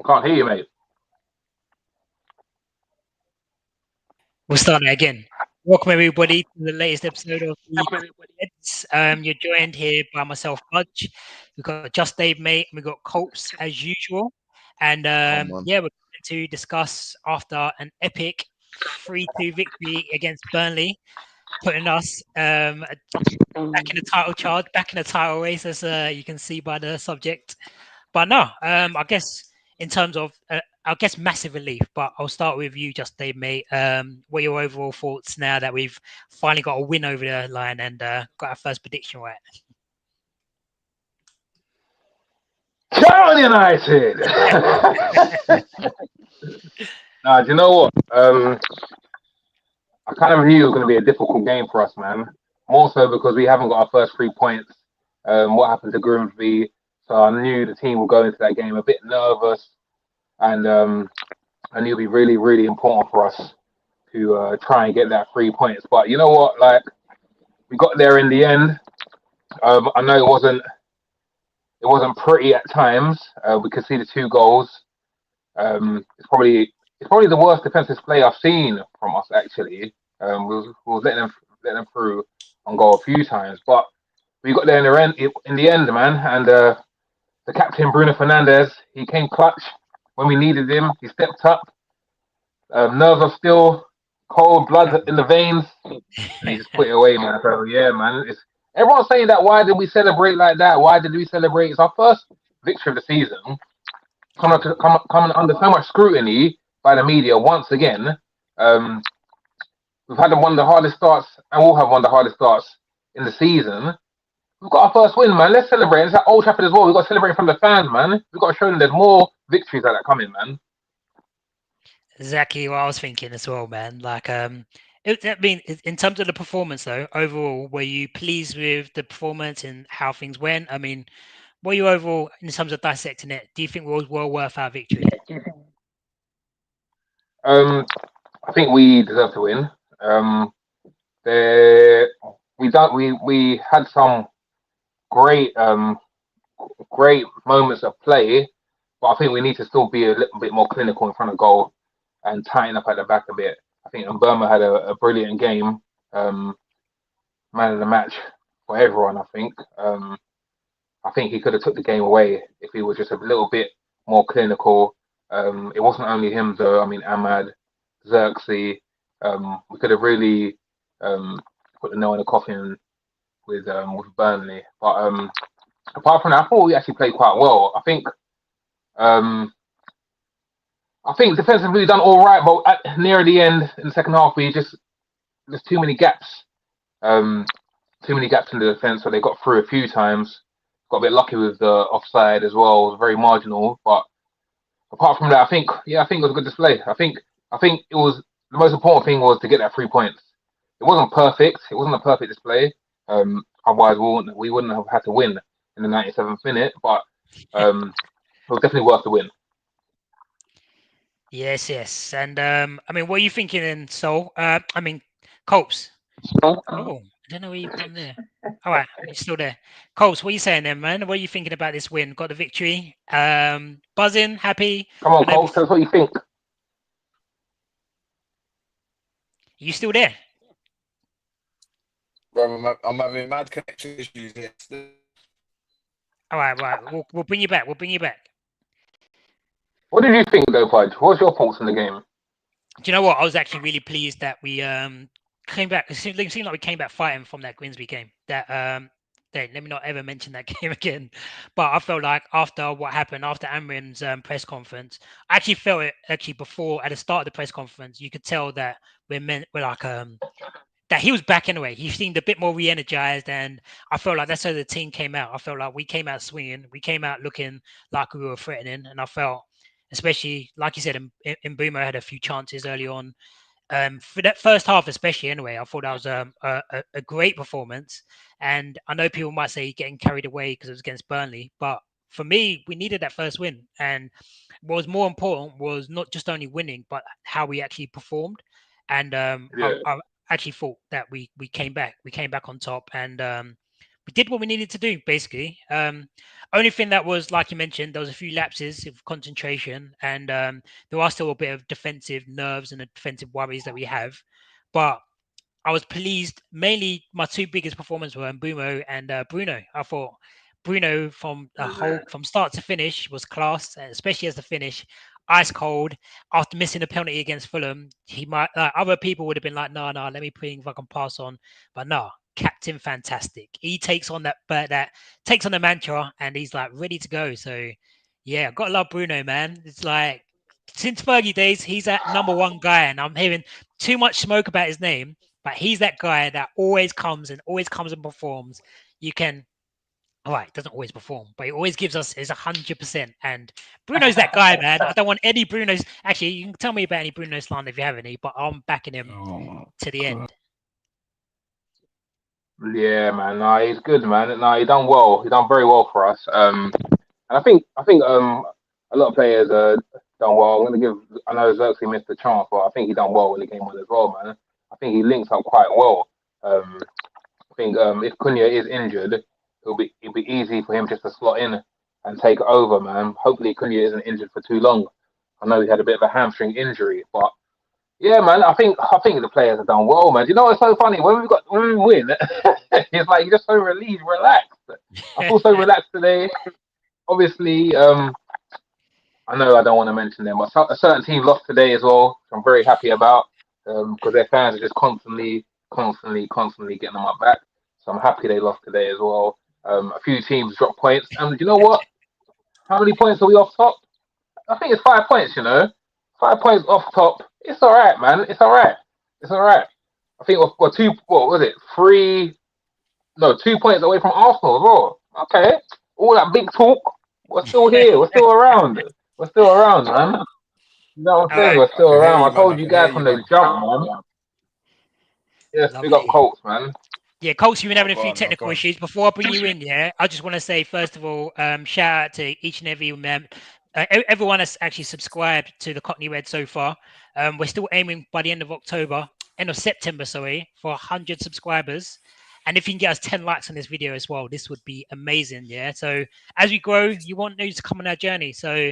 Can't hear you, mate. We'll start that again. Welcome everybody to the latest episode of the Heads. You're joined here by myself, Fudge. We've got JustDaveMate, and we've got Culps as usual. And we're going to discuss after an epic 3-2 victory against Burnley, putting us back in the title charge, back in the title race, as you can see by the subject. But no, I guess in terms of, massive relief. But I'll start with you, JustDaveMate. What are your overall thoughts now that we've finally got a win over the line and got our first prediction right? Charlton United! Nah, do you know what? I kind of knew it was going to be a difficult game for us, man. More so because we haven't got our first 3 points. What happened to Grimsby? So I knew the team would go into that game a bit nervous, and I knew it'd be really, really important for us to try and get that 3 points. But you know what? Like, we got there in the end. I know it wasn't pretty at times. We conceded 2 goals. It's probably the worst defensive play I've seen from us actually. We was letting them through on goal a few times, but we got there in the end, man. And the captain Bruno Fernandes, he came clutch when we needed him. He stepped up. Nerves are still cold, blood in the veins, and he just put it away, man. So yeah, man. Everyone's saying that. Why did we celebrate like that? Why did we celebrate? It's our first victory of the season. Coming under so much scrutiny by the media once again. Um, we've had one of the hardest starts, and we'll have one of the hardest starts in the season. We've got our first win, man. Let's celebrate. It's at Old Trafford as well. We've got to celebrate from the fans, man. We've got to show them there's more victories like that coming, man. Exactly what I was thinking as well, man. Like, in terms of the performance, though, overall, were you pleased with the performance and how things went? I mean, were you overall, in terms of dissecting it, do you think it was well worth our victory? Um, I think we deserve to win. Um, there, we had some great great moments of play, but I think we need to still be a little bit more clinical in front of goal and tighten up at the back a bit. I think Burma had a brilliant game, um, man of the match for everyone. I think he could have took the game away if he was just a little bit more clinical. It wasn't only him though. I mean, Ahmad, Xerxes. We could have really put the nail in the coffin with Burnley. But apart from that, I thought we actually played quite well. Um, I think defensively we done all right, but near the end in the second half, there's too many gaps. Um, Too many gaps in the defence, so they got through a few times. Got a bit lucky with the offside as well. It was very marginal, but apart from that, I think it was a good display. I think it was the most important thing was to get that 3 points. It wasn't perfect. It wasn't a perfect display. Otherwise, we wouldn't have had to win in the 97th minute. But it was definitely worth the win. Yes, yes. And I mean, what are you thinking in Seoul? I mean, Colts. Oh, I don't know where you've gone there. All right, you're still there. Colts, what are you saying then, man? What are you thinking about this win? Got the victory. Buzzing, happy. Come I on, know. Cole, tell us what you think. You still there? Bro, I'm having mad connection issues here. All right, right. We'll bring you back. We'll bring you back. What did you think, though, Fudge? What's your thoughts on the game? Do you know what? I was actually really pleased that we came back. It seemed like we came back fighting from that Grimsby game. Let me not ever mention that game again. But I felt like after what happened after Amorim's press conference, I actually felt it actually before at the start of the press conference. You could tell that we're like that he was back anyway. He seemed a bit more re-energized, and I felt like that's how the team came out. I felt like we came out swinging. We came out looking like we were threatening, and I felt, especially like you said, in Boomer had a few chances early on. For that first half, especially anyway, I thought that was a great performance. And I know people might say getting carried away because it was against Burnley, but for me, we needed that first win. And what was more important was not just only winning, but how we actually performed. And Yeah. I actually thought that we came back. We came back on top, and we did what we needed to do, basically. Only thing that was, like you mentioned, there was a few lapses of concentration, and there are still a bit of defensive nerves and the defensive worries that we have. But I was pleased. Mainly, my two biggest performances were Mbumo and Bruno. I thought Bruno from start to finish was class, especially as the finish, ice cold. After missing a penalty against Fulham, he might other people would have been like, "No, let me put if I can pass on," but no. Captain fantastic. He takes on that takes on the mantra, and he's like ready to go. So yeah, gotta love Bruno, man. It's like since Fergie days, he's that #1 guy, and I'm hearing too much smoke about his name. But he's that guy that always comes and performs. You can, all right, doesn't always perform, but he always gives us his 100%. And Bruno's that guy, man. I don't want any Bruno's. Actually, you can tell me about any Bruno slander if you have any, but I'm backing him to the end. Yeah, man. No, he's good, man. No, he done well. He done very well for us. And I think a lot of players done well. I'm gonna give. I know Xerxes missed the chance, but I think he done well when he came on as well, man. I think he links up quite well. I think if Cunha is injured, it'll be easy for him just to slot in and take over, man. Hopefully Cunha isn't injured for too long. I know he had a bit of a hamstring injury, but yeah, man. I think the players have done well, man. You know what's so funny? When we win, it's like you're just so relieved, relaxed. I feel so relaxed today. Obviously, I know I don't want to mention them, but a certain team lost today as well, which I'm very happy about because their fans are just constantly getting them up back. So I'm happy they lost today as well. A few teams dropped points, and you know what? How many points are we off top? I think it's 5 points. 5 points off top. It's all right, man. It's all right. It's all right. I think we're two. What was it? 2 points away from Arsenal as well. Okay, all that big talk. We're still here. We're still around. We're still around, man. You know what I'm saying? We're still around. I told you guys from the jump, man. Yes, big up Colts, man. Yeah, Colts, you've been having a few technical issues. Before I bring you in, yeah, I just want to say, first of all, shout out to each and every everyone that's actually subscribed to the Cockney Red so far. We're still aiming by the end of September, sorry, for 100 subscribers. And if you can get us 10 likes on this video as well, this would be amazing, yeah? So as we grow, you want news to come on our journey. So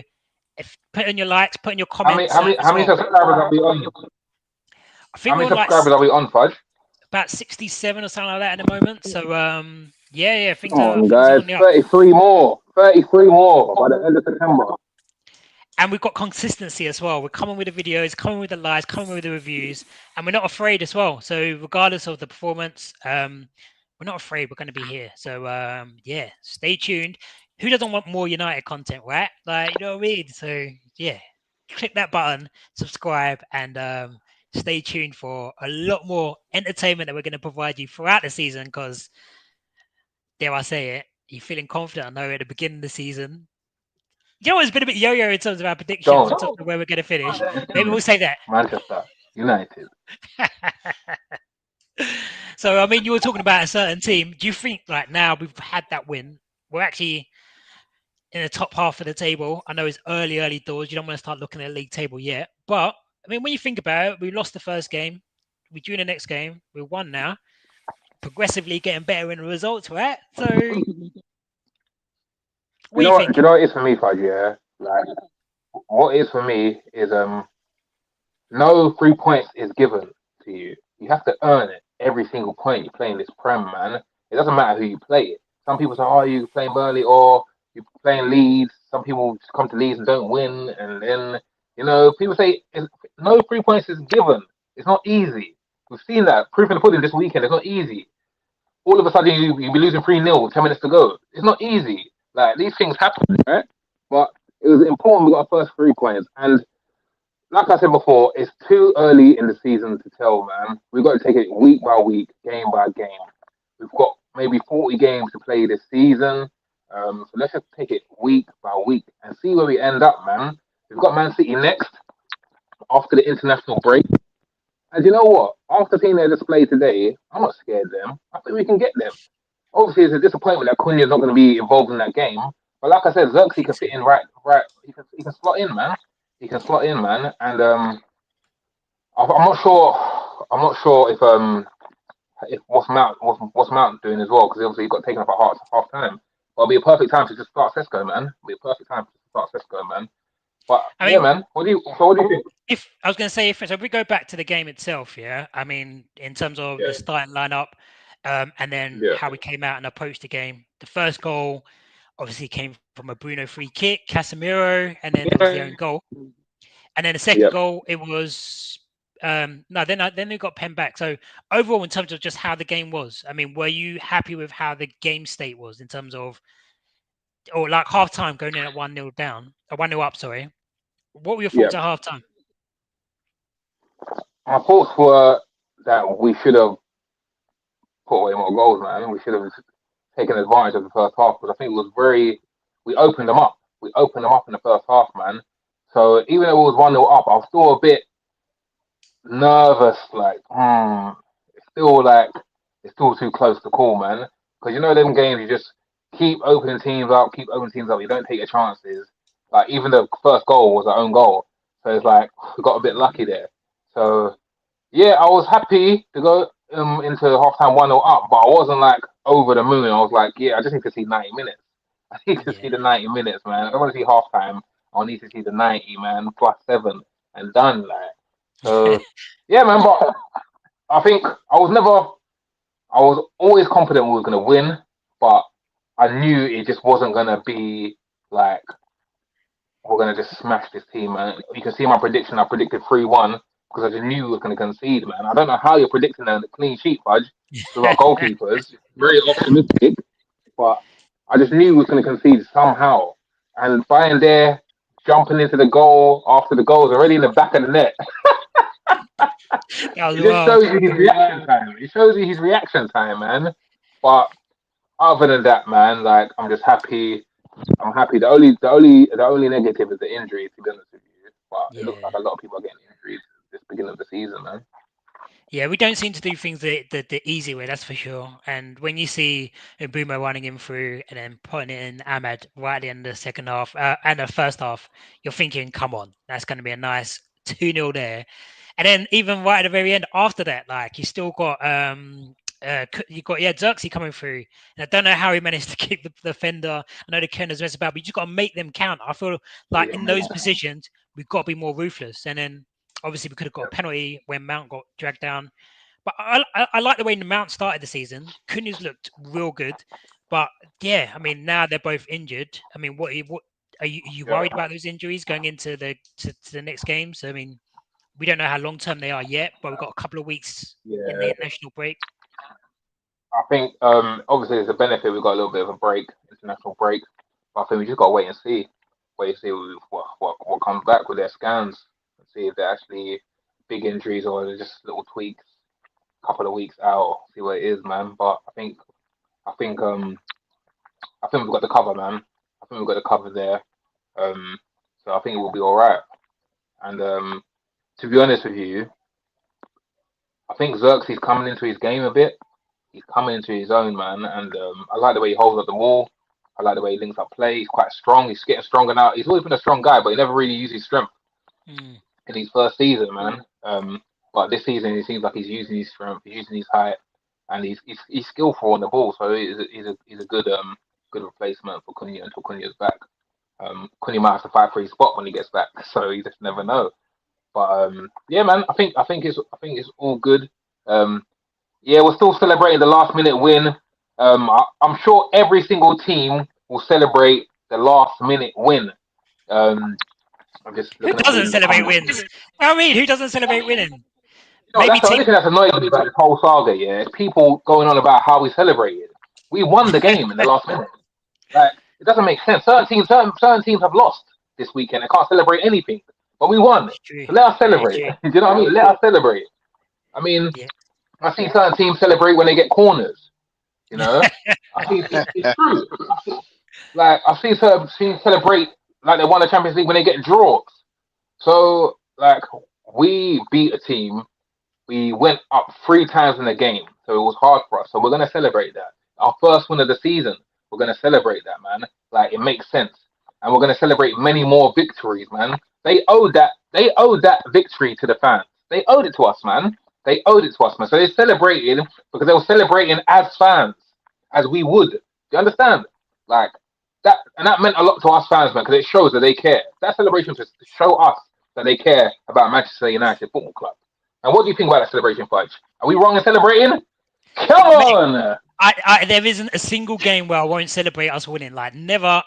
if put in your likes, put in your comments. How many subscribers are we on? How many subscribers are we on, Fudge? About 67 or something like that at the moment. So yeah, things are on guys. 33 more by the end of September. And we've got consistency as well. We're coming with the videos, coming with the lives, coming with the reviews, and we're not afraid as well. So regardless of the performance, we're not afraid. We're going to be here. So yeah, stay tuned. Who doesn't want more United content, right? Like, you know what I mean? So yeah, click that button, subscribe, and stay tuned for a lot more entertainment that we're going to provide you throughout the season. Because dare I say it, you're feeling confident. I know at the beginning of the season. You know, it's been a bit yo-yo in terms of our predictions, in terms of where we're going to finish. Maybe we'll say that. Manchester United. So, I mean, you were talking about a certain team. Do you think, like, now we've had that win, we're actually in the top half of the table? I know it's early doors. You don't want to start looking at the league table yet. But, I mean, when you think about it, we lost the first game. We drew the next game. We won now. Progressively getting better in the results, right? So... You know what it is for me, Fudge, yeah? Like, what it is for me is no 3 points is given to you. You have to earn it every single point you play in this Prem, man. It doesn't matter who you play. Some people say, oh, you playing Burnley or you playing Leeds. Some people just come to Leeds and don't win. And then, people say no 3 points is given. It's not easy. We've seen that. Proof in the pudding this weekend. It's not easy. All of a sudden, you'll be losing 3-0, 10 minutes to go. It's not easy. Like, these things happen, right? But it was important we got our first 3 points. And like I said before, it's too early in the season to tell, man. We've got to take it week by week, game by game. We've got maybe 40 games to play this season. So let's just take it week by week and see where we end up, man. We've got Man City next after the international break. And you know what? After seeing their display today, I'm not scared of them. I think we can get them. Obviously, it's a disappointment that Cunha is not going to be involved in that game. But like I said, Xerxes can fit in right. He can slot in, man. He can slot in, man. And I'm not sure if if what's Mount doing as well, because obviously he got taken up at half time. But it'll be a perfect time to just start Sesko, man. It'll be a perfect time to start Sesko, man. But I yeah, mean, man. What do you think? if I was going to say, so if we go back to the game itself, yeah, I mean, in terms of the Yeah, starting lineup, and then yeah, how we came out and approached the game. The first goal obviously came from a Bruno free kick, Casemiro, and then it was the yeah, own goal. And then the second yep, goal, it was no, then we got pen back. So overall, in terms of just how the game was, I mean, were you happy with how the game state was in terms of, or like half time going in at 1-0 down, 1-0 up? Sorry, what were your thoughts yep. at half time? My thoughts were that we should have put away more goals, man. We should have taken advantage of the first half because I think it was very. We opened them up. We opened them up in the first half, man. So even though it was 1-0 up, I was still a bit nervous. Like, it's still too close to call, man. Because you know them games, you just keep opening teams up, keep opening teams up. You don't take your chances. Like even the first goal was our own goal, so it's like we got a bit lucky there. So yeah, I was happy to go into halftime 1-0 up, but I wasn't like over the moon. I was like, yeah, I just need to see 90 minutes. I need to Yeah. see the 90 minutes, man. I don't want to see halftime. I need to see the 90, man, +7 and done. Like, so yeah, man. But I think I was always confident we were gonna win, but I knew it just wasn't gonna be like we're gonna just smash this team, man. You can see my prediction. I predicted 3-1 because I just knew we were gonna concede, man. I don't know how you're predicting a clean sheet, Fudge, with our goalkeepers. Very optimistic, but I just knew we was gonna concede somehow. And Brian there jumping into the goal after the goal was already in the back of the net. That was It just wild. shows you his reaction time. It shows you his reaction time, man. But other than that, man, like I'm just happy. I'm happy. The only negative is the injury, to be honest with you. But it looks Yeah. like a lot of people are getting injuries this beginning of the season, man. Yeah, we don't seem to do things the easy way, that's for sure. And when you see Mbeumo running him through and then putting it in Ahmad right at the end of the second half and the first half, you're thinking, come on, that's going to be a nice 2-0 there. And then even right at the very end after that, like you still got you got Xerxes coming through. And I don't know how he managed to keep the defender. I know the corners mess about, but you just got to make them count. I feel like Yeah, in those positions, we've got to be more ruthless. And then obviously we could have got a penalty when Mount got dragged down. But I like the way the Mount started the season. Cunha's looked real good. But yeah, I mean now they're both injured. I mean, what are you yeah, worried about those injuries going into to the next games? I mean, we don't know how long term they are yet, but we've got a couple of weeks in the yeah. international break. I think obviously there's a benefit. We've got a little bit of a break, international break. But I think we just got to wait and see. Wait and see what comes back with their scans and see if they're actually big injuries or they're just little tweaks. Couple of weeks out, see what it is, man. But I think I think we've got the cover, man. I think we've got the cover there. Um, so I think it will be all right. And to be honest with you, I think Xerxes coming into his game a bit. He's coming into his own, man. And I like the way he holds up the wall. I like the way he links up play. He's quite strong. He's getting stronger now. He's always been a strong guy, but he never really used his strength Mm. in his first season, man. But this season, it seems like he's using his strength, he's using his height, and he's skillful on the ball. So he's a good replacement for Cunha until Cunha's back. Cunha might have to fight for his spot when he gets back, so you just never know. But yeah, man, I think it's all good. Yeah, we're still celebrating the last minute win. I'm sure every single team will celebrate the last minute win. I'm just Who looking at doesn't reading the celebrate comments. wins? I mean, who doesn't celebrate winning? Maybe That's the only team. thing that's annoying me about this whole saga. Yeah, people going on about how we celebrated. We won the game in the last minute. Like it doesn't make sense. Certain teams have lost this weekend. They can't celebrate anything, but we won. It's true. So let us That is celebrate. true. Do you know what I mean? Let us celebrate. I mean, Yeah. I see certain teams celebrate when they get corners. You know, I see it's true. Like I see certain teams celebrate like they won the Champions League when they get draws. So like we beat a team. We went up 3 times in the game, so it was hard for us. So we're gonna celebrate that. Our first win of the season, we're gonna celebrate that, man. Like it makes sense, and we're gonna celebrate many more victories, man. They owed that. They owed that victory to the fans. They owed it to us, man. They owed it to us, man. So they celebrated because they were celebrating as fans, as we would. Do you understand? Like that, and that meant a lot to us fans, man, because it shows that they care. That celebration to show us that they care about Manchester United Football Club. And what do you think about that celebration, Fudge? Are we wrong in celebrating? Come on! There isn't a single game where I won't celebrate us winning. Like never.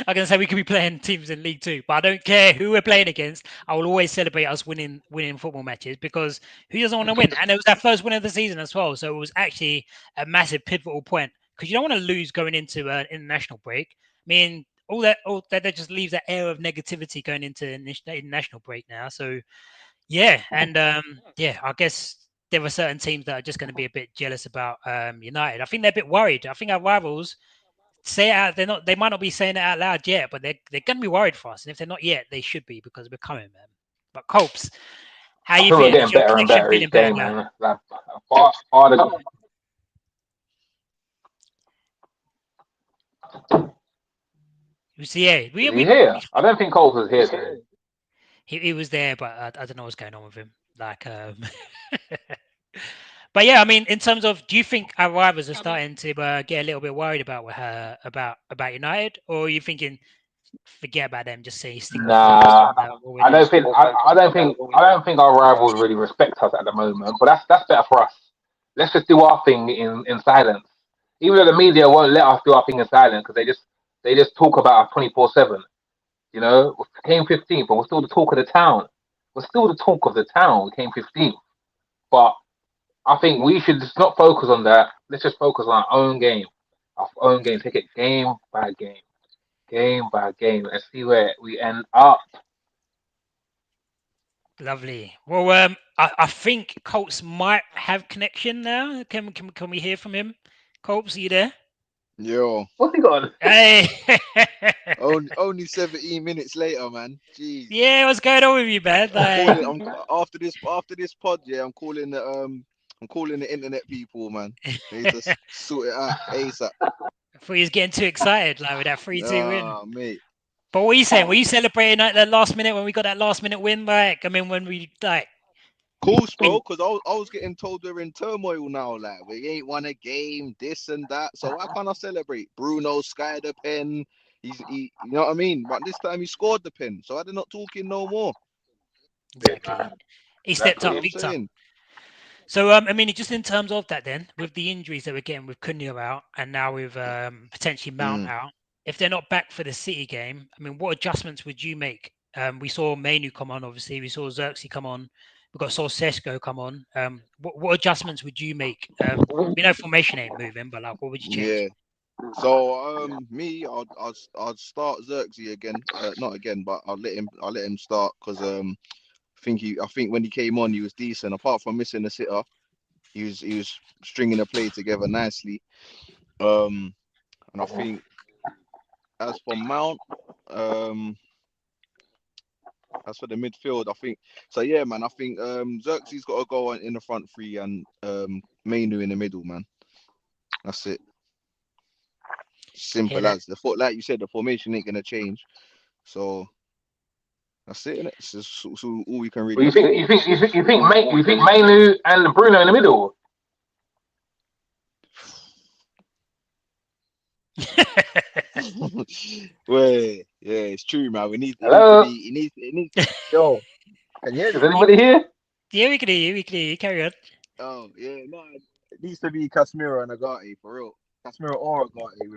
I'm gonna say we could be playing teams in League Two, but I don't care who we're playing against. I will always celebrate us winning football matches because who doesn't want to win? And it was our first win of the season as well, so it was actually a massive pivotal point because you don't want to lose going into an international break. I mean, all that just leaves that air of negativity going into international break now. So yeah, and I guess there are certain teams that are just going to be a bit jealous about United. I think they're a bit worried. I think our rivals say it out. They might not be saying it out loud yet, but they're going to be worried for us. And if they're not yet, they should be because we're coming, man. But Culps, how you We're feeling? getting Is your better and connection better feeling each better game, now? man. Like, part of So, yeah, is he here? I don't think Coles was here today. He was there, but I don't know what's going on with him. Like, but yeah, I mean, in terms of, do you think our rivals are starting to get a little bit worried about about United, or are you thinking forget about them, just say stick with focus on what we're I doing? don't think our rivals really respect us at the moment. But that's better for us. Let's just do our thing in silence. Even though the media won't let us do our thing in silence because they just talk about us 24/7. You know, we came 15th, but we're still the talk of the town. We're still the talk of the town. We came 15th, but I think we should just not focus on that. Let's just focus on our own game. Our own game. Take it game by game, and see where we end up. Lovely. Well, I think Colts might have connection now. Can we hear from him? Colts, are you there? Yo, What's he got? Hey. only 17 minutes later, man. Jeez. Yeah, what's going on with you, man? Like, After this pod, yeah, I'm calling the internet people, man. They need to sort it out ASAP. I thought he was getting too excited, like with that 3-2 win. Mate. But what are you saying? Were you celebrating like that last minute when we got that last minute win? Like, I mean, when we like. Cool, bro, because I was getting told we're in turmoil now. Like, we ain't won a game, this and that. So why can't I celebrate? Bruno skied the pen. You know what I mean? But this time he scored the pen. So I'm not talking no more. Exactly. He stepped up big time. So, I mean, just in terms of that then, with the injuries that we're getting with Cunha out and now with potentially Mount out, if they're not back for the City game, I mean, what adjustments would you make? We saw Mainu come on, obviously. We saw Xerxes come on. Saw Sesko come on. What adjustments would you make? We know formation ain't moving, but like, what would you change? Yeah. So me, I'd start Xerxes again. Not again, but I'll let him start because I think when he came on, he was decent. Apart from missing the sitter, he was stringing the play together nicely. And I think as for Mount, as for the midfield, I think so. Yeah, man. I think Xerxes got to go in the front three and Mainu in the middle, man. That's it. Simple as like you said, the formation ain't gonna change. So that's it, innit? It's just so all we can really. You think Mainu and Bruno in the middle? Well, yeah, it's true, man. We need. Hello? It needs. Yo, can you hear me? Is anybody here? Yeah, we can hear you. Carry on. Oh yeah, no. It needs to be Casemiro and Agati for real. Casemiro or Agati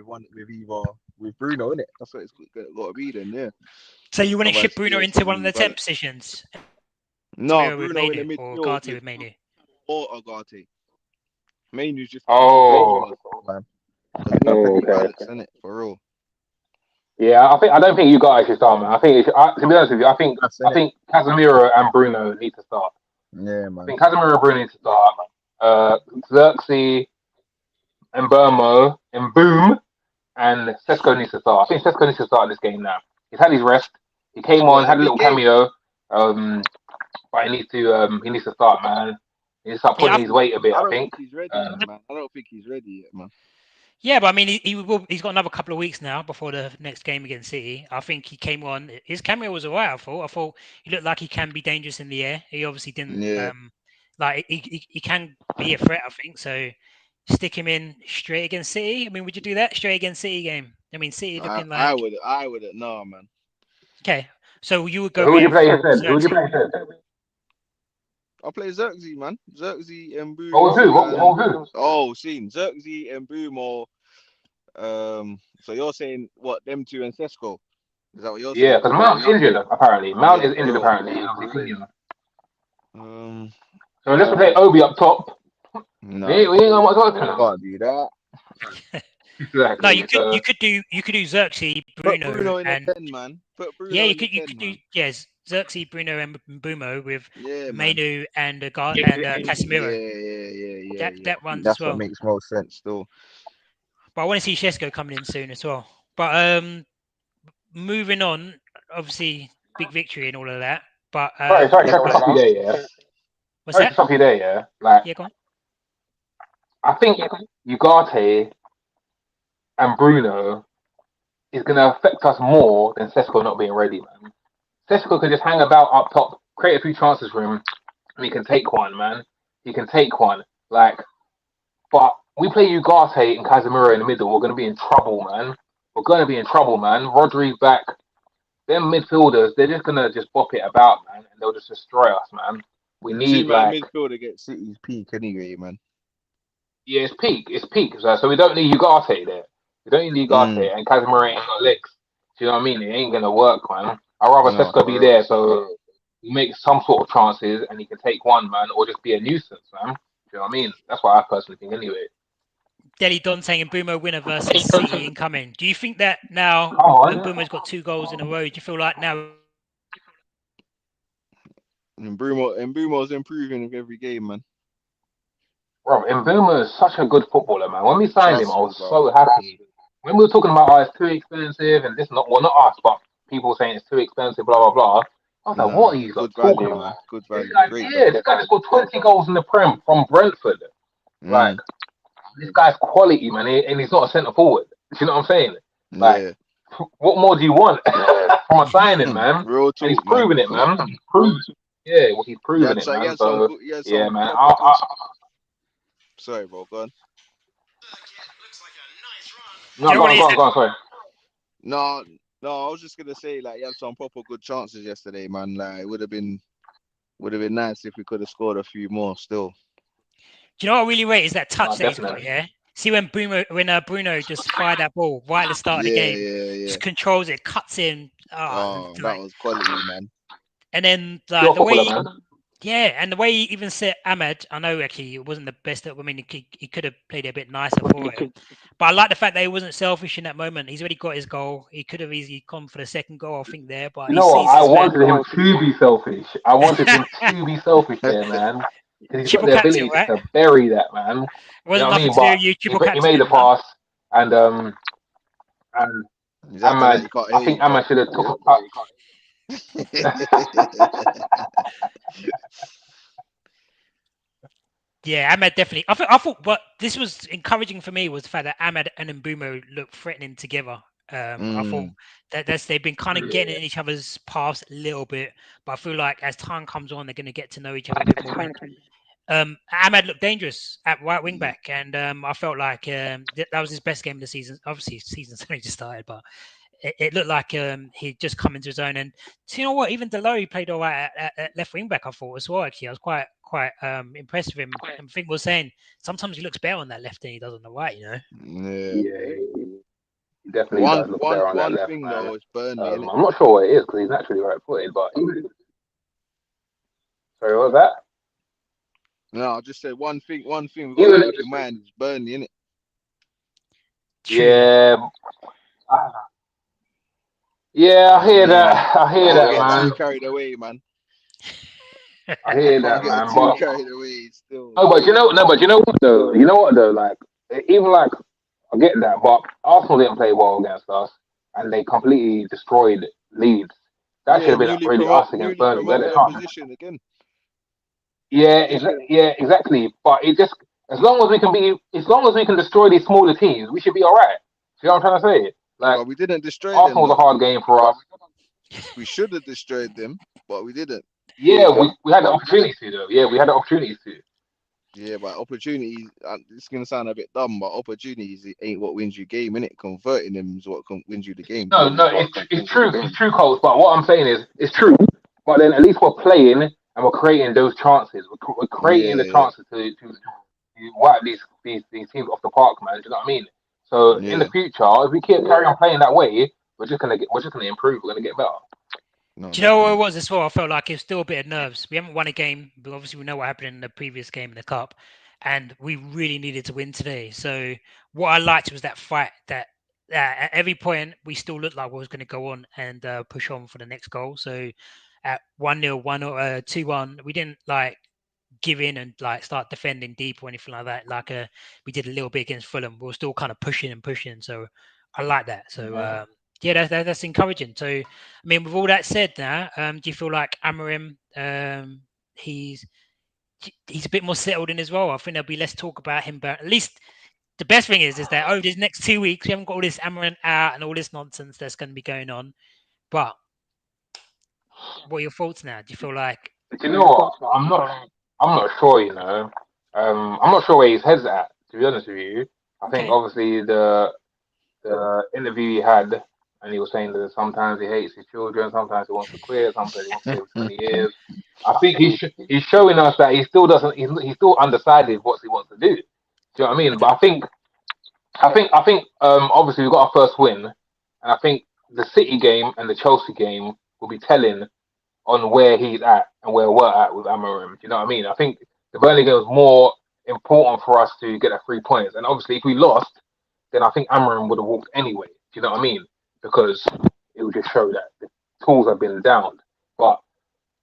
with Bruno, innit? That's what it's got to be then, yeah. So you want to ship Bruno into one of the 10 positions? No, Bruno in the midfield or Agati with Mainu. Or Agati. Mainu's just man. Balance, isn't it? For real. Yeah, I don't think you guys should start, man. I think to be honest with you, I think Casemiro and Bruno need to start. Yeah, man. I think Casemiro and Bruno need to start. Xerxes and Burmo and Boom and Sesko needs to start. I think Sesko needs to start this game now. He's had his rest. He came on, had a little cameo. But he needs to start, man. He needs to start putting his weight a bit. I think he's ready, man. I don't think he's ready yet, man. Yeah, but I mean, he's got another couple of weeks now before the next game against City. I think he came on. His cameo was alright. I thought he looked like he can be dangerous in the air. He obviously didn't. Yeah. Like he can be a threat. I think so. Stick him in straight against City. I mean, would you do that straight against City game? I mean, City looking I like wouldn't know, man. okay. So you would So go. who would you play full instead? Who would you Xerxes. play instead? I'll play Xerxes, man. Xerxes and What was who? Bumo. What was who? Oh, seen Xerxes and Bumo. So you're saying what, them two and Sesko? Is that what you're Yeah, saying? because Mount's injured apparently. Mount Yeah, is injured bro. apparently. So let's Uh, play Obi up top. no, We ain't got much work on can't do that. No, Exactly. you could do Xerxes, Put Bruno, Bruno in and the 10, man. Put Bruno yeah, in you the could 10, do man. yes, Xerxes, Bruno, and Mbumo with Yeah, man. Manu and Casemiro. Yeah. That runs as That's what well. makes most sense, still. But I want to see Shesko coming in soon as well. But moving on, obviously big victory and all of that. But sorry to stop you there, yeah. what's Sorry to that? stop you there, yeah. Like Yeah, go on. I think Ugarte and Bruno is gonna affect us more than Sesko not being ready, man. Sesko could just hang about up top, create a few chances for him, and he can take one, man. He can take one. Like, but we play Ugarte and Casemiro in the middle, we're gonna be in trouble, man. We're gonna be in trouble, man. Rodri's back. Them midfielders, they're just gonna just bop it about, man, and they'll just destroy us, man. We need Two-man like midfielder gets City's peak anyway, man. yeah, it's peak. So we don't need Ugarte there. We don't need Ugarte, and Casemiro ain't got legs. Do you know what I mean? It ain't gonna work, man. I'd rather No, Sesko be there so he makes some sort of chances and he can take one, man, or just be a nuisance, man. Do you know what I mean? That's what I personally think, anyway. Deli Don saying Mbumo winner versus City incoming. Do you think that now when Mbumo's got 2 goals in a row, do you feel like now and Brumo's improving with every game, man. Bro, Mbuma is such a good footballer, man. When we signed him, I was Trust me, so happy. When we were talking about, it's too expensive, and this not us, but people saying it's too expensive, blah blah blah. I was like, what are you good talking value, about? man. Good This value. guy, Great this guy just scored 20 goals in the Prem from Brentford. Like, this guy's quality, man, and he's not a centre forward. You know what I'm saying? Like, yeah. what more do you want from a signing, man? Real talk, And he's proving it, man. Yeah, well, he's proving it, man. So, yeah, man. Sorry, bro. Go on. No, go on, sorry. No, I was just gonna say, like, you had some proper good chances yesterday, man. Like, it would have been nice if we could have scored a few more still. do you know what I really rate is that touch that he's got, yeah? See when Bruno just fired that ball right at the start of the game, just controls it, cuts in. That was quality, man. And then the way, and the way he even set Ahmed, I know actually it wasn't the best. I mean, he could have played it a bit nicer for him. But I like the fact that he wasn't selfish in that moment. He's already got his goal. He could have easily come for the second goal, I think, there. But you know what? I wanted him to be selfish. I wanted him to be selfish there, man. Because he's got the ability to bury that, man. It wasn't nothing to do with you. He made the pass, and Ahmad, I think Ahmad should have took a touch. Yeah, Ahmed definitely. I thought what this was encouraging for me was the fact that Ahmed and Mbumo looked threatening together. I thought that they've been kind of getting in each other's paths a little bit, but I feel like as time comes on, they're going to get to know each other a bit more. Ahmed looked dangerous at right wing back, and I felt like that was his best game of the season. Obviously, season's only just started, but it looked like he'd just come into his own. And you know what? Even Delory played all right at left wing back, I thought, as well. Actually, I was quite impressed with him. And Fink was saying sometimes he looks better on that left than he does on the right, you know? He definitely does look better on that left, thing, man. though, is Burnley, I'm not sure what it is because he's naturally right-footed, but... Sorry, what was that? No, I just said one thing we've got to keep in mind is Burnley, innit? Yeah. Yeah, I hear that, man. Too carried away, man. I hear that, man. Too carried away still. No, but you know what though? Like, even like, I get that, but Arsenal didn't play well against us, and they completely destroyed Leeds. That should have been really us against Burnley. Position again. Yeah, exactly. But it just As long as we can destroy these smaller teams, we should be all right. See what I'm trying to say? Like, But we didn't destroy them. Arsenal was a hard game for us. We should have destroyed them, but we didn't. Yeah, we had the opportunities to though. Yeah, we had the opportunities to. Yeah, but opportunities. It's gonna sound a bit dumb, but opportunities ain't what wins you game, innit? Converting them is what wins you the game. No, it's true. It's true, Coles. But what I'm saying is, it's true. But then at least we're playing and we're creating those chances. We're creating the chances to wipe these teams off the park, man. Do you know what I mean? So in the future, if we carry on playing that way, we're just gonna improve. We're gonna get better. No, Do you know what it was as well? I felt like it was still a bit of nerves. We haven't won a game, but obviously we know what happened in the previous game in the cup, and we really needed to win today. So what I liked was that fight. That at every point we still looked like we was going to go on and push on for the next goal. So at 1-0, 1-0, 2-1, we didn't like give in and like start defending deep or anything like that. Like we did a little bit against Fulham. We were still kind of pushing and pushing. So I like that. So yeah, that's encouraging. So I mean, with all that said, now do you feel like Amorim he's a bit more settled in as well? I think there'll be less talk about him, but at least the best thing is that over these next 2 weeks we haven't got all this Amorim out and all this nonsense that's going to be going on. But what are your thoughts now? Do you feel like? Do you know what? I'm not sure. You know, I'm not sure where his head's at. To be honest with you, I think obviously the interview he had, and he was saying that sometimes he hates his children, sometimes he wants to quit, sometimes he wants to stay for 20 years. I think he's showing us that he still doesn't. He's still undecided what he wants to do. Do you know what I mean? But I think obviously we got our first win, and I think the City game and the Chelsea game will be telling on where he's at and where we're at with Amorim. Do you know what I mean? I think the Burnley game was more important for us to get 3 points, and obviously if we lost, then I think Amorim would have walked anyway. Do you know what I mean? Because it would just show that the tools have been downed. But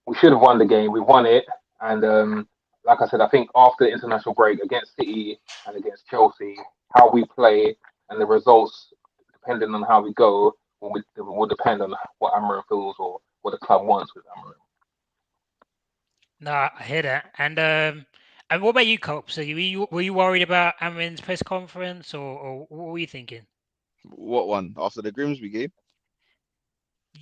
we should have won the game. We won it, and like I said, I think after the international break against City and against Chelsea, how we play and the results, depending on how we go, will depend on what Amorim feels or what the club wants with Amorim. No, I hear that. And what about you, Culp? So were you worried about Amorim's press conference, or what were you thinking? What one? After the Grimsby game?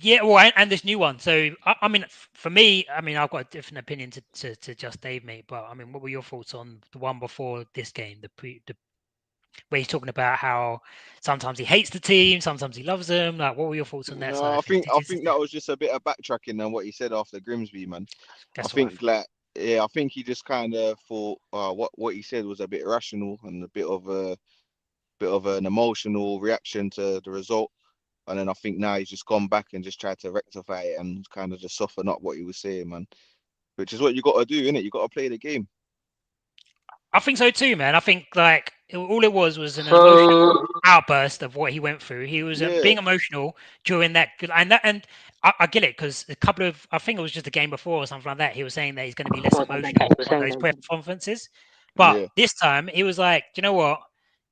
Yeah, well, and this new one. So I mean, for me, I mean, I've got a different opinion to JustDaveMate, but I mean, what were your thoughts on the one before this game, where he's talking about how sometimes he hates the team, sometimes he loves them? Like, what were your thoughts on that? No, I think that was just a bit of backtracking on what he said after Grimsby, man. I think he just kind of thought what he said was a bit irrational and a bit of an emotional reaction to the result. And then I think now he's just gone back and just tried to rectify it and kind of just soften up what he was saying, man. Which is what you got to do, innit? You got to play the game. I think so too, man. I think like all it was an emotional outburst of what he went through. He was being emotional during that, and I get it because I think it was just a game before or something like that. He was saying that he's going to be less emotional on those press conferences, but this time he was like, do you know what?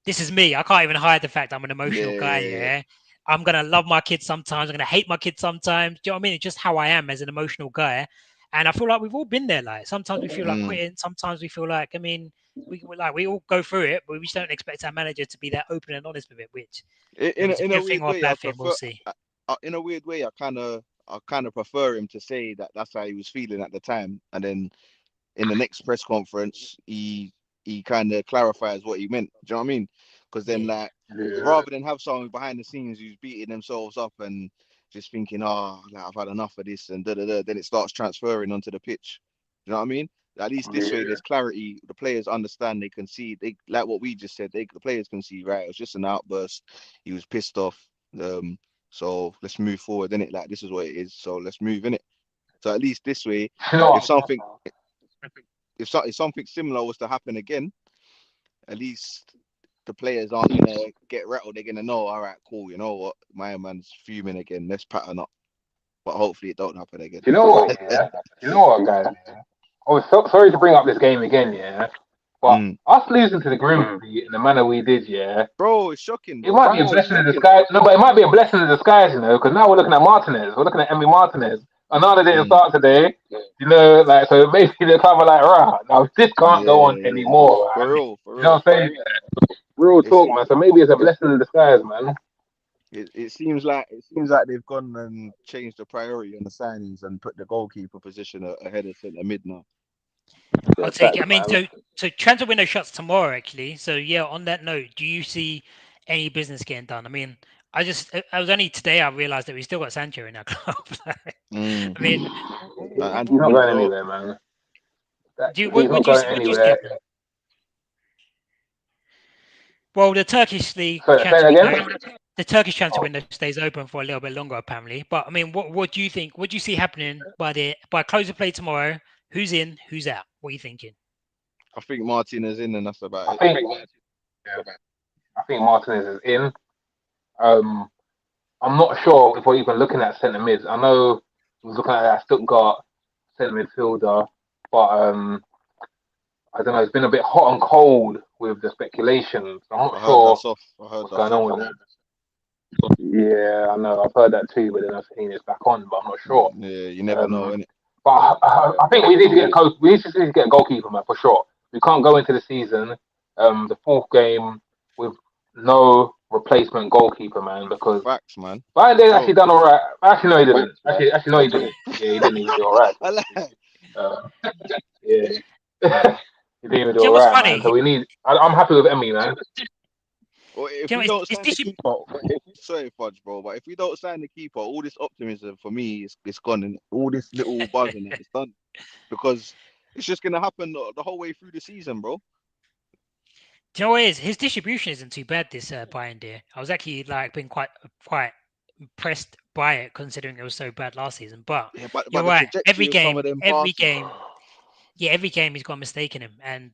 This is me. I can't even hide the fact I'm an emotional guy. Yeah. I'm going to love my kids sometimes. I'm going to hate my kids sometimes. Do you know what I mean? It's just how I am as an emotional guy. And I feel like we've all been there. Like sometimes we feel like quitting. Sometimes we feel like, I mean, we all go through it, but we just don't expect our manager to be that open and honest with it, which in a weird way, we'll see. In a weird way, I kind of prefer him to say that that's how he was feeling at the time. And then in the next press conference, he kind of clarifies what he meant. Do you know what I mean? Because then rather than have someone behind the scenes who's beating themselves up and just thinking, like, I've had enough of this and then it starts transferring onto the pitch. You know what I mean? At least this way, there's clarity. The players understand. They can see. They like what we just said. The players can see. Right, it was just an outburst. He was pissed off. So let's move forward. Innit? Like this is what it is. So let's move in it. So at least this way, if something similar was to happen again, at least the players aren't gonna get rattled. They're gonna know. All right, cool. You know what? My man's fuming again. Let's pattern up. But hopefully it don't happen again. You know what? Yeah. You know what, guys? Yeah? Sorry to bring up this game again, yeah. But us losing to the Grimsby in the manner we did, yeah. Bro, it's shocking. It might be a blessing in disguise. No, but it might be a blessing in disguise, you know, because now we're looking at Martinez. We're looking at Emi Martinez. Another didn't start today. You know, like so maybe they're kind of like, right, now this can't go on anymore. For Man. real, for You know real. what I'm saying? Real It's, talk, man. So maybe it's a blessing in disguise, man. it seems like they've gone and changed the priority on the signings and put the goalkeeper position ahead of centre mid now. I'll take it. I mean, so transfer window shuts tomorrow, actually. So yeah, on that note, do you see any business getting done? I mean, I was only today I realized that we still got Sancho in our club. I mean, He's not going anywhere, man. what He's not do you going see anywhere. happening? Well, the Turkish league Sorry, say that again? the Turkish transfer window stays open for a little bit longer, apparently. But I mean, what do you think? What do you see happening by close of play tomorrow? Who's in? Who's out? What are you thinking? I think Martinez in, and that's about it. I think Martinez is in. I'm not sure if we're even looking at centre mids. I know we're looking at that Stuttgart centre midfielder, but I don't know. It's been a bit hot and cold with the speculation. So I'm not sure what's going on with it. Yeah, I know. I've heard that too, but then I've seen it's back on, but I'm not sure. Yeah, you never know, innit? But I think we need to get a goalkeeper, man, for sure. We can't go into the season, the fourth game, with no replacement goalkeeper, man, because facts, man. Bayern did actually done all right. Actually, no, he didn't. Actually, no, he didn't. Yeah, he didn't even do all right. Yeah, he didn't even do all right, man. So we need. I'm happy with Emmy, man. Well, if we don't sign the keeper, sorry, Fudge, bro, but if we don't sign the keeper, all this optimism for me is gone, and all this little buzz and it's done, because it's just gonna happen the whole way through the season, bro. Do you know what it is? His distribution isn't too bad this Bayern deal. I was actually being quite impressed by it, considering it was so bad last season. But you're right. Every game he's got a mistake in him, and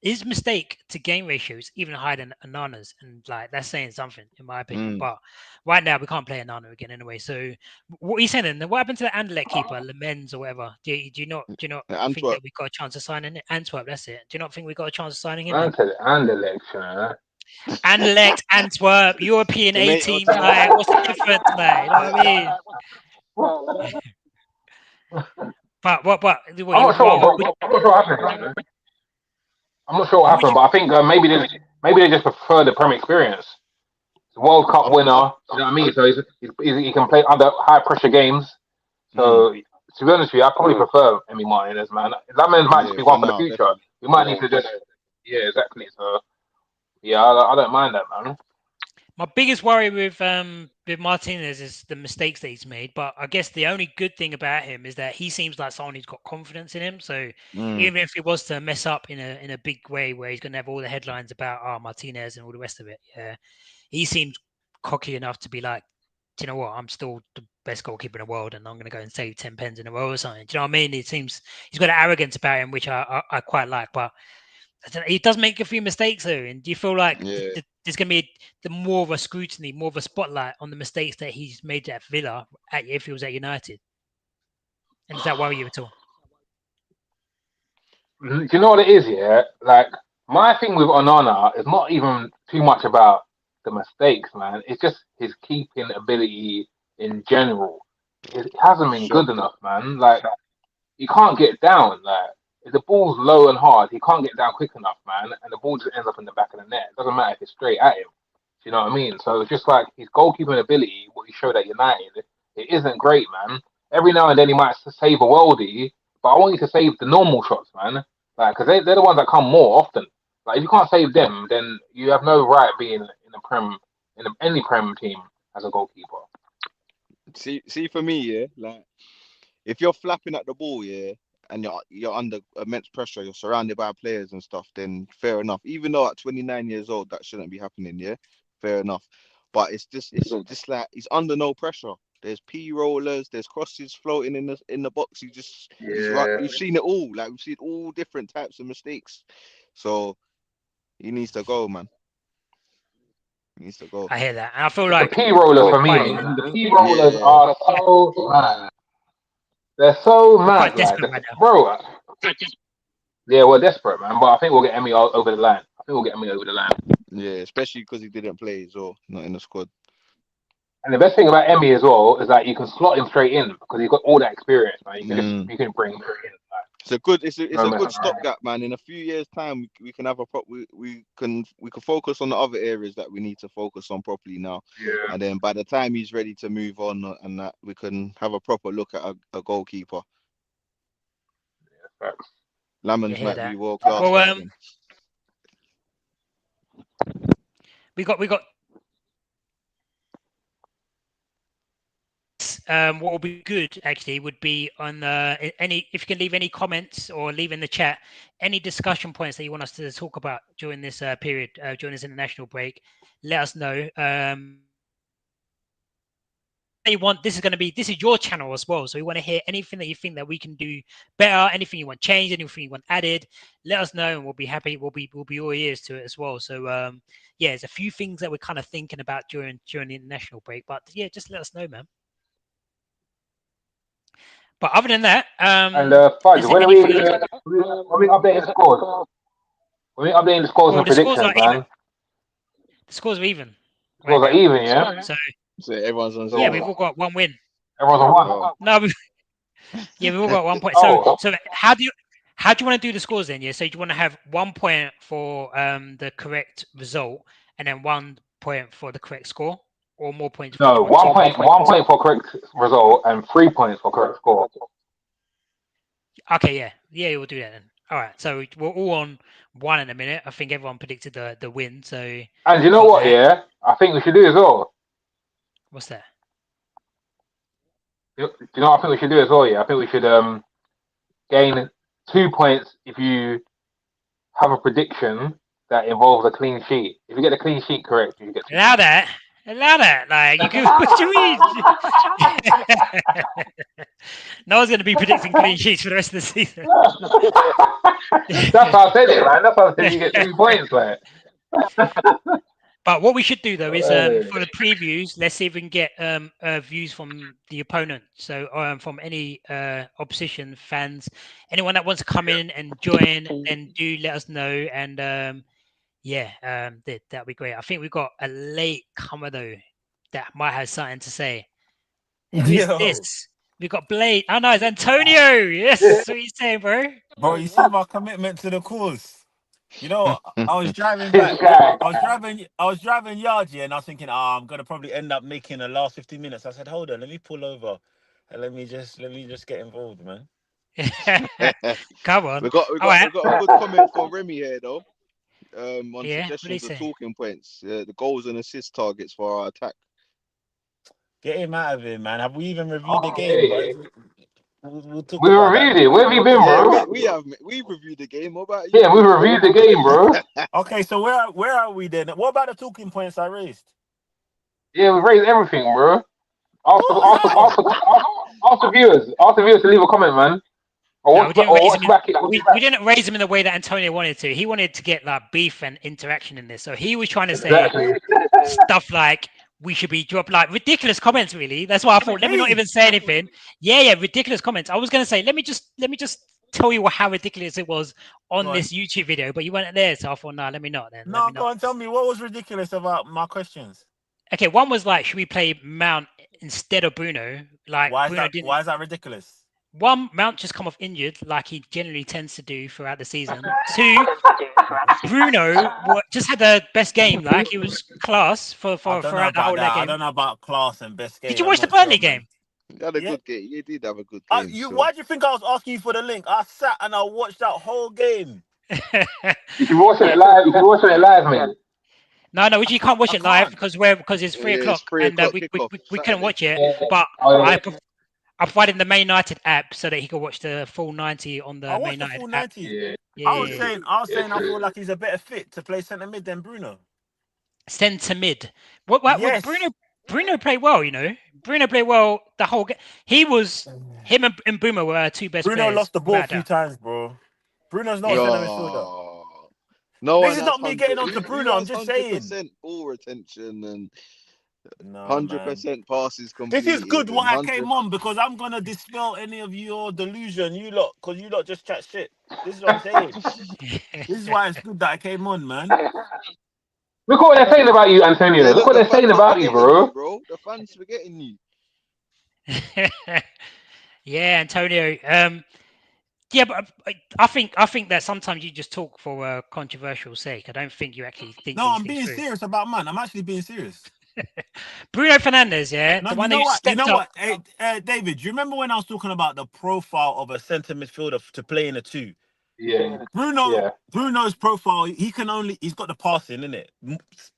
his mistake to game ratio is even higher than Anana's, and that's saying something in my opinion. But right now we can't play Anana again anyway. So what are you saying then? What happened to the Anderlecht keeper, Lemens or whatever? Do you not think that we got a chance of signing it? Antwerp, that's it. Do you not think we got a chance of signing him? Anderlecht, Anderlecht, Antwerp, European A team. What's the difference? You know what I mean? But I'm not sure what happened. I'm not sure what happened, but I think maybe they just prefer the Premier experience. He's a World Cup winner, you know what I mean? So he can play under high pressure games. So to be honest with you, I probably prefer Emmy Martinez, man. That man might just be one for the future. Definitely. We might need to just exactly. So yeah, I don't mind that, man. My biggest worry with Martinez is the mistakes that he's made. But I guess the only good thing about him is that he seems like someone who's got confidence in him. So even if it was to mess up in a big way where he's going to have all the headlines about Martinez and all the rest of it, he seems cocky enough to be like, do you know what? I'm still the best goalkeeper in the world, and I'm going to go and save 10 pens in a row or something. Do you know what I mean? It seems he's got an arrogance about him, which I quite like. But he does make a few mistakes though, and do you feel like there's going to be more of a scrutiny, more of a spotlight on the mistakes that he's made at Villa if he was at United? And does that worry you at all? Do you know what it is? Yeah, my thing with Onana is not even too much about the mistakes, man. It's just his keeping ability in general. It hasn't been good enough, man. He can't get down. If the ball's low and hard, he can't get down quick enough, man, and the ball just ends up in the back of the net. It doesn't matter if it's straight at him. Do you know what I mean? So it's just his goalkeeping ability, what he showed at United, it isn't great, man. Every now and then he might save a worldie, but I want you to save the normal shots, man. Because they're the ones that come more often. If you can't save them, then you have no right being in the any Prem team as a goalkeeper. See for me, if you're flapping at the ball, and you're under immense pressure, you're surrounded by players and stuff, then fair enough. Even though at 29 years old that shouldn't be happening, fair enough. But it's just he's under no pressure. There's P rollers, there's crosses floating in the box. We've seen it all. We've seen all different types of mistakes. So he needs to go, man. He needs to go. I hear that, and I feel like the P rollers for me, man. The P rollers are so mad. They're so mad, bro. Yeah, we're desperate, man. But I think we'll get Emmy over the line. Yeah, especially because he didn't play as well, not in the squad. And the best thing about Emmy as well is that you can slot him straight in because he's got all that experience, man. You can bring him straight in. It's a good stopgap, man. In a few years' time, we can have we can focus on the other areas that we need to focus on properly now. Yeah. And then by the time he's ready to move on, and that we can have a proper look at a goalkeeper. Yeah, Lamans might that. be world class. Well, we got. What will be good actually would be on if you can leave any comments or leave in the chat any discussion points that you want us to talk about during this period, during this international break. Let us know. This is your channel as well, so we want to hear anything that you think that we can do better, anything you want changed, anything you want added. Let us know, and we'll be happy. We'll be all ears to it as well. So yeah, there's a few things that we're kind of thinking about during the international break, but yeah, just let us know, man. But other than that, and Fudge, when we update the scores, when we update the scores and predictions, man. The scores are even. Scores are even, yeah. So everyone's on. Yeah, we've all got 1 win. Everyone's on 1. Oh. No, we've all got 1 point. So how do you want to do the scores then? Yeah, so do you want to have 1 point for the correct result and then 1 point for the correct score, or more points? No, 1 point for correct result and 3 points for correct score. Okay, yeah, we'll do that then. All right, so we're all on 1 in a minute. I think everyone predicted the win. So. And you know what? Yeah, I think we should do as well. What's that? Do you know what I think we should do as well? Yeah, I think we should gain 2 points if you have a prediction that involves a clean sheet. If you get the clean sheet correct, you get 2 Allow that. Like, you can. What do you mean? No one's going to be predicting clean sheets for the rest of the season. That's how I said it, man. That's how I said you get 2 points, man. But what we should do though is for the previews, let's see if we can get views from the opponent. So from any opposition fans, anyone that wants to come in and join, then do let us know. And that'd be great. I think we've got a late comer though that might have something to say. Who is this? We've got Blade. Oh no, it's Antonio. Yes, what are you saying, bro? Bro, you see my commitment to the cause. You know, I was driving back. I was driving yard here, and I was thinking, I'm gonna probably end up making the last 15 minutes. I said, hold on, let me pull over and let me just get involved, man. Come on. We got a good comment from Remy here though. On suggestions of talking points, the goals and assist targets for our attack. Get him out of here, man. Have we even reviewed the game? Yeah. We'll talk we reviewed it. Where have you been, bro? We reviewed the game. What about you? Yeah, we reviewed the game, bro. Okay, so where are we then? What about the talking points I raised? Yeah, we raised everything, bro. Ask the viewers to leave a comment, man. We didn't raise him in the way that Antonio wanted to. He wanted to get like beef and interaction in this. So he was trying to say stuff like we should be drop like ridiculous comments, really. That's why I thought, let me not even say anything. Yeah, ridiculous comments. I was gonna say, let me just tell you how ridiculous it was on this YouTube video, but you weren't there, so I thought, no, let me not then. No, go on, tell me what was ridiculous about my questions. Okay, one was like, should we play Mount instead of Bruno? Like, why is that ridiculous? One, Mount just come off injured, like he generally tends to do throughout the season. 2, Bruno just had the best game. Like, he was class throughout the whole game. I don't know about class and best game. Did you watch the Burnley game? You had a good game. You did have a good game. Why do you think I was asking you for the link? I sat and I watched that whole game. You can watch it live. Man. No, you can't watch it live because it's 3 o'clock and we couldn't watch it. But I provided the Man United app so that he could watch the full 90 on the Man United full app. 90. Yeah. I was saying I feel like he's a better fit to play centre mid than Bruno. Centre mid. What Bruno played well, you know. Bruno played well the whole game. Him and Boomer were our 2 best players. Bruno lost the ball a few times, bro. Bruno's not a centre midfielder. No, this is not me getting onto Bruno. I'm just saying. 100% ball retention and 100% passes completed. This is good why I came on, because I'm gonna dispel any of your delusion, you lot, because you lot just chat shit. This is what I'm saying. This is why it's good that I came on, man. Look what they're saying about you, Antonio. Yeah, Look what the they're saying fans are about you, forgetting bro. you, bro. The fans forgetting you. Yeah, Antonio. Yeah, but I think that sometimes you just talk for controversial sake. I don't think you actually think No, these I'm things being through. serious about man. I'm actually being serious. Bruno Fernandes, yeah, No, the you one know who what? You stepped know up. what? Hey, David, do you remember when I was talking about the profile of a centre midfielder to play in a two? Yeah. Bruno's profile, he's got the passing, innit?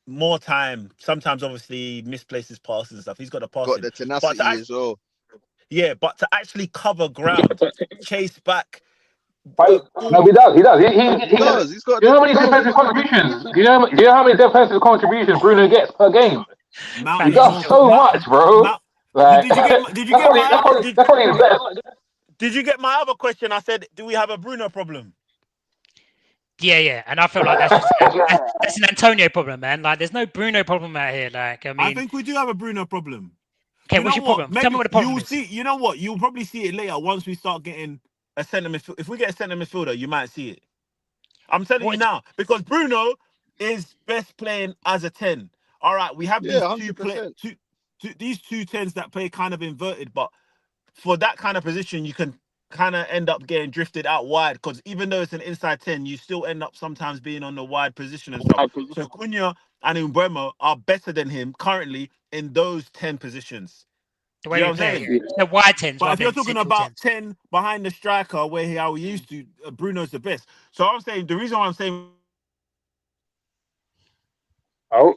More time. Sometimes, obviously, misplaces passes and stuff. He's got the Got passing. the But tenacity as well. yeah, but to actually cover ground, chase back. No, he does. He does. He does. He's got Do you the know how many defensive contributions? Do you know how many defensive contributions Bruno gets per game? Mount He is does more. so much, bro. Like, Did you get that's probably the best. Did you get my other question? I said, do we have a Bruno problem? Yeah, and I feel like that's an Antonio problem, man. Like, there's no Bruno problem out here. Like, I mean, I think we do have a Bruno problem. okay, You know what's your what? problem? Maybe Tell me what the problem you'll is. see. You know what? You'll probably see it later once we start getting a centre midfielder. If we get a centre midfielder, you might see it. I'm telling you now because Bruno is best playing as a 10. All right, we have Yeah, these 100%. these two tens that play kind of inverted, but for that kind of position, you can kind of end up getting drifted out wide because even though it's an inside 10, you still end up sometimes being on the wide position and stuff. So Cunha and Mbeumo are better than him currently in those 10 positions. The Do way you know we what I'm play, saying? the wide tens. But if rather you're than talking central about 10s. 10 behind the striker, where how we used to, Bruno's the best. So I'm saying the reason why I'm saying. Oh,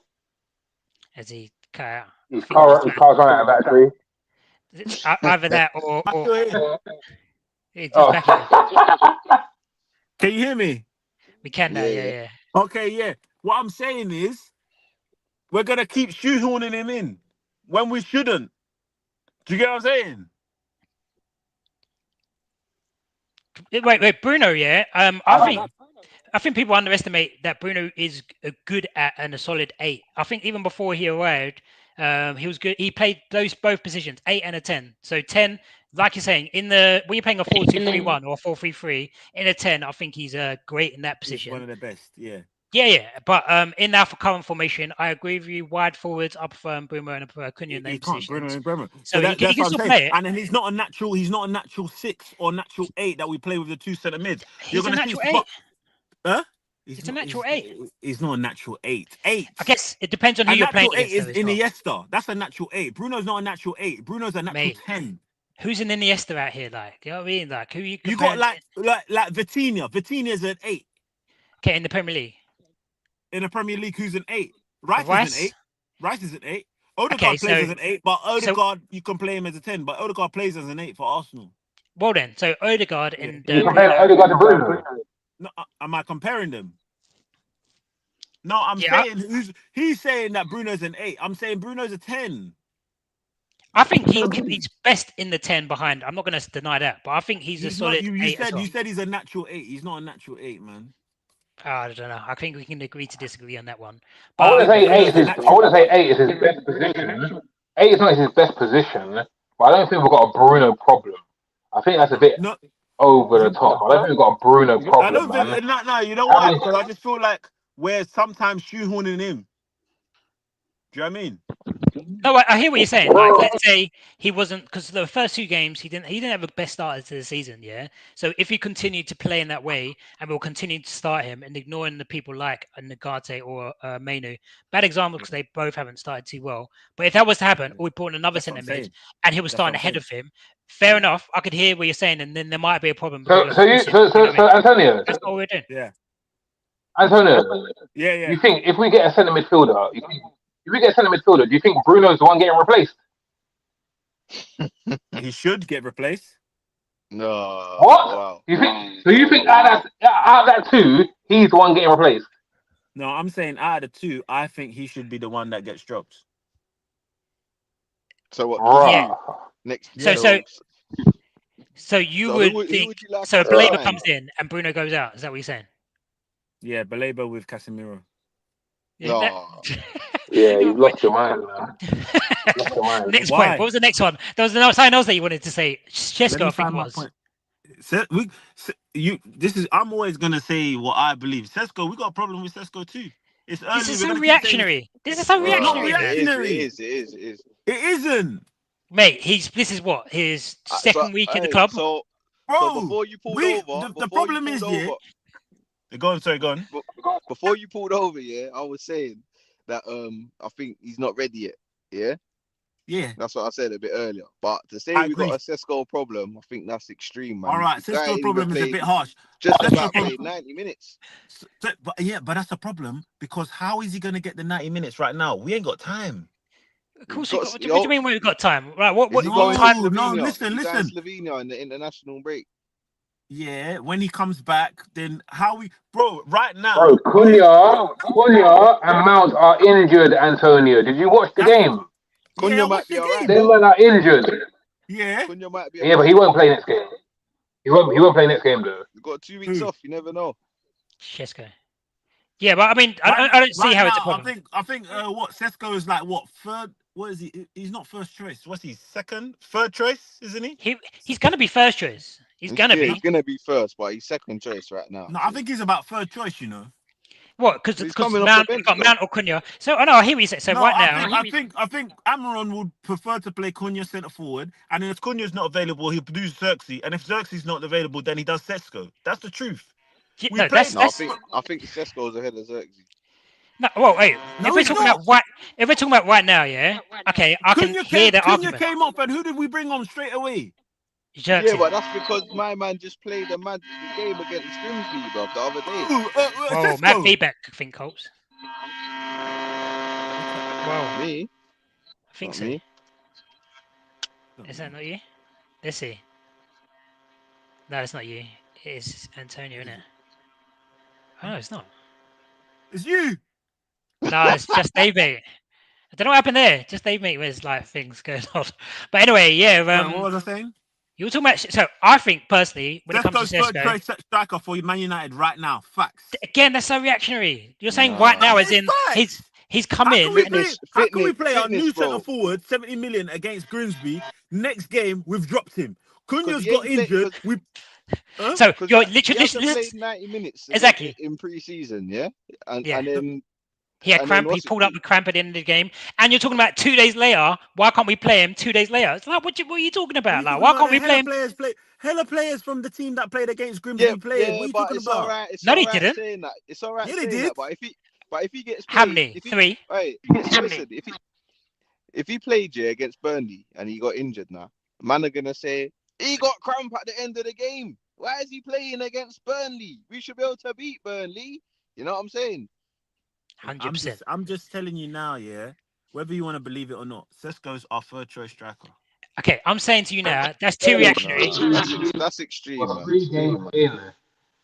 As he cut out. his car's running out of battery. It's either that or it's Oh. back again. Can you hear me? We can now, yeah. Okay, yeah. What I'm saying is, we're gonna keep shoehorning him in when we shouldn't. Do you get what I'm saying? Wait, Bruno, yeah. I think people underestimate that Bruno is good at and a solid 8. I think even before he arrived, he was good. He played both positions, 8 and a 10. So 10, like you're saying, when you're playing a 4-2-3-1 or a 4-3-3, in a 10, I think he's great in that position. He's one of the best, yeah. Yeah. But in our current formation, I agree with you. Wide forwards, I prefer Bruno and Cunha in those positions. Bruno and Bremer. So that's he what can I'm still saying. play it. And then he's not a natural 6 or natural 8 that we play with the two centre mids. He's a natural 8. Huh? It's a natural 8. He's not a natural 8. I guess it depends on who you're playing against. A natural 8 is Iniesta. That's a natural 8. Bruno's not a natural 8. Bruno's a natural 10. Who's an Iniesta out here? Like, you know what I mean? Like, who you got like Vitinha. Vitinha's an 8. Okay, in the Premier League. In the Premier League, who's an 8? Rice is an 8. Rice is an 8. Odegaard plays as an 8, but Odegaard you can play him as a 10. But Odegaard plays as an 8 for Arsenal. Well then, so Odegaard and you compare Odegaard to Bruno. No, am I comparing them? No, I'm saying he's saying that Bruno's an 8. I'm saying Bruno's a 10. I think he's best in the 10 behind. I'm not going to deny that, but I think he's a solid 8 as well. You said he's a natural 8. He's not a natural 8, man. I don't know. I think we can agree to disagree on that one. But I wouldn't say 8 is his best position. 8 is not his best position, but I don't think we've got a Bruno problem. I think that's a bit over the top. I don't think we've got a Bruno problem, man. No, you know why? Because I just feel like we're sometimes shoehorning him. Do you know what I mean? No, I hear what you're saying. Like, let's say he wasn't, because the first 2 games he didn't have the best starters to the season, yeah. So if he continued to play in that way, and we'll continue to start him and ignoring the people like Nagate or Mainu, bad example because they both haven't started too well. But if that was to happen, or we put in another centre mid and he was starting ahead of him, fair enough. I could hear what you're saying, and then there might be a problem. So Antonio, that's what we're doing. Yeah. Antonio, yeah. You think if we get a centre midfielder, if we get a centre midfielder, do you think Bruno's the one getting replaced? He should get replaced. No. What? Wow. You think? So you think out of that 2, he's the one getting replaced? No, I'm saying out of the 2, I think he should be the one that gets dropped. So what? Yeah. Next. So you would think. So Baleba comes in and Bruno goes out. Is that what you're saying? Yeah, Baleba with Casemiro. Yeah, you've lost your mind, man. Next point. What was the next one? There was something else that you wanted to say. Shesko, I think it was. I'm always gonna say what I believe. Sesko, we got a problem with Sesko too. It's early. This is we're so gonna keep saying reactionary. This is so Bro, reactionary, man. It is. it isn't, Mate, this is what his second week in the Hey, club. so bro. before you pulled over, The problem is, yeah. Go on, sorry, go on. Before you pulled over, yeah, I was saying that I think he's not ready yet. Yeah, Yeah. that's what I said a bit earlier. But to say I we agree. got a Sesko problem, I think that's extreme, man. All right, The guy Cisco ain't problem even is a played- bit harsh. Just Cisco about problem- played 90 minutes. But that's a problem because how is he gonna get the 90 minutes right now? We ain't got time. Of course, Got- what do you mean we've got time? Right, what Is he going to time? Slovenia? listen. Is he going to Slovenia in the international break? Yeah, when he comes back, then right now. Bro, Cunha and Mount are injured, Antonio. Did you watch the game? Cunha I might watched be the alright. Them men are injured. Yeah. Cunha might be Yeah, but he won't play next game. He won't play next game though. You got 2 weeks off. You never know. Shesko. Yeah, but I mean, I don't see how it's a problem. I think what Sesko is like what third? What is he? He's not first choice. What's he? Third choice, isn't he? He's gonna be first choice. He's gonna be. He's gonna be first, but he's second choice right now. No, I think he's about third choice. You know. What? Because He's coming off Mount, the we've got bench, Mount or Cunha. So I know I hear what you say. So No, right now, I think Amorim would prefer to play Cunha centre forward, and then if Cunha's not available, he'll do Xerxes, and if Xerxes not available, then he does Sesko. That's the truth. no, that's I think Sesko's ahead of Xerxes. no. Well, wait. No, if we're he's talking not. about right now, yeah. Okay, I can hear the Cunha argument. came off, and who did we bring on straight away? Xerxes. Yeah, but that's because my man just played a mad game against Grimsby, bro, the other day. Whoa, Sesko. mad feedback, I think, Culps. Wow. Me? I think Not so. me. Is that not you? Let's see. No, it's not you. It is Antonio, isn't it? Oh, no, it's not. It's you. No, it's JustDaveMate. I don't know what happened there. JustDaveMate was like things going on. But anyway, yeah. What was I saying? You were talking about. So I think personally, when it comes to Sesko's Sesko, third choice striker for Man United right now. Facts. again, that's so reactionary. You're saying right now, as in he's come in. How can we play our fitness, new bro. centre forward 70 million against Grimsby? Next game we've dropped him. Cunha's he got ain't injured. So you're He literally hasn't played 90 minutes exactly in pre-season, yeah? And Yeah. then he had and cramp. then He pulled up with cramp at the end of the game. And you're talking about 2 days later. Why can't we play him 2 days later? It's like what are you talking about? Like why can't we play him? Hella players from the team that played against Grimsby played. What are you talking about? Alright. It's No, they alright didn't. saying that. It's alright Yeah, they saying did. that. But if he gets played, How many? if he, 3. Hey, listen, if he played against Burnley and he got injured now, man are gonna say he got cramp at the end of the game. Why is he playing against Burnley? We should be able to beat Burnley. You know what I'm saying? 100%. I'm just telling you now, yeah. Whether you want to believe it or not, Sesko's our third choice striker. Okay, I'm saying to you now, that's too reactionary. That's extreme, man. 3 games in.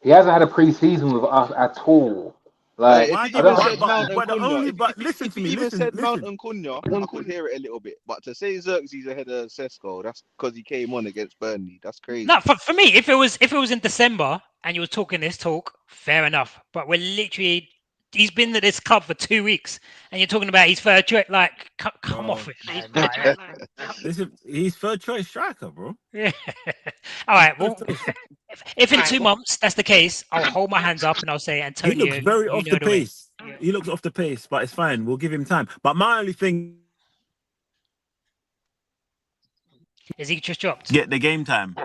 He hasn't had a pre-season with us at all. Like, If he I don't even said Mount and but the Cunha, only- if but he listen to me, even listen, said Mount listen. and Cunha, I could hear it a little bit. But to say Xerxes ahead of Sesko, that's because he came on against Burnley. That's crazy. No, for me, if it was in December and you were talking this talk, fair enough. But we're literally he's been at this club for 2 weeks, and you're talking about his third choice. Like, come off it, man. Like, Listen, he's third choice striker, bro. yeah. All right. Well, if in 2 months that's the case, I'll hold my hands up and I'll say, He Antonio, looks very you off know the the way. pace. He looks off the pace, but it's fine. We'll give him time. But my only thing Is he just dropped? get the game time.